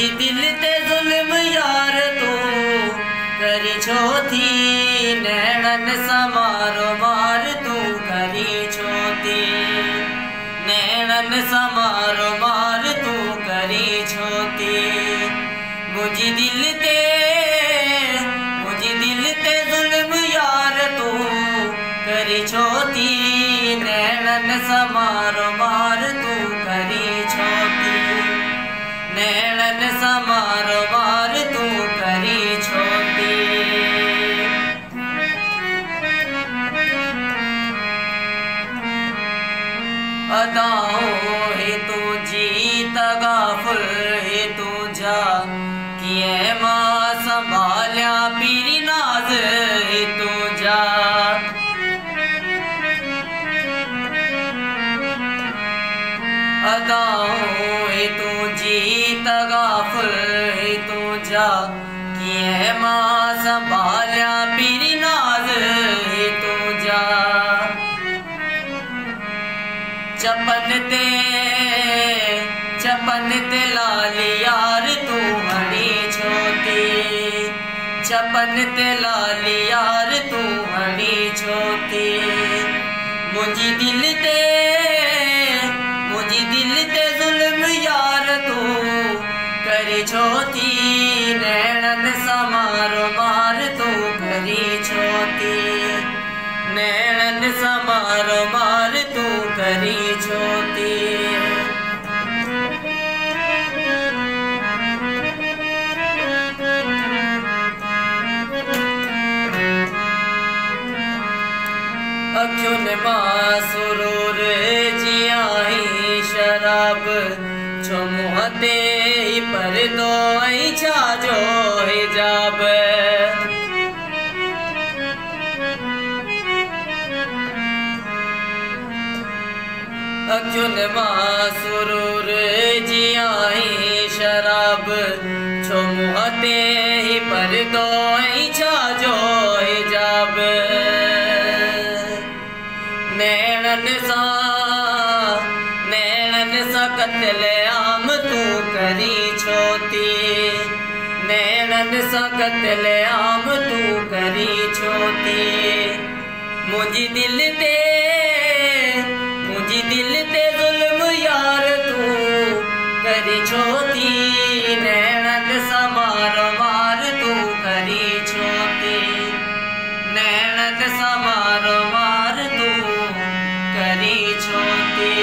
मुझी दिल ते जुल्म यार तू करी छोती, नैणन समारो मार तू करी छोती, नैणन समारो मार तू करी छोती। मुझी दिल ते जुल्म यार तू करी छोती, नैणन समारो मार तू करी छोती, नैणन समारो मार तू करी छोती। अदाओं है तू जीत गाफुल है तू जा, किए मां संभाल्या पीरी नाज है तू जा। अदाओं है तू जीत गाफुल है तू जा, किए मां संभाल्या पीरी नाज है तू जा। चपन ते लाल यार तू हणी छोती, चपन ते लाल यार तू हणी छोती। मुझी दिल ते जुल्म यार तू करी छोती, नैणन समारो मार तू करी छोती, नैणन समारो मार तू करी छोती। अखियुन मां सुरूर जियाई शराब, छो मुँह ते परदो ऐं छाजो हिजाब। अखियुन मां सुरूर जियाई शराब, छो मुँह ते परदो ऐं छाजो हिजाब। नैणन सा कत्ल आम तू करी छोती, नैणन सा कत्ल आम तू करी छोती। मुझी दिल ते जुल्म यार तू करी छोती, नैणन समारो मार तू करी छोती, नैणन समारो मार तू करी छोती।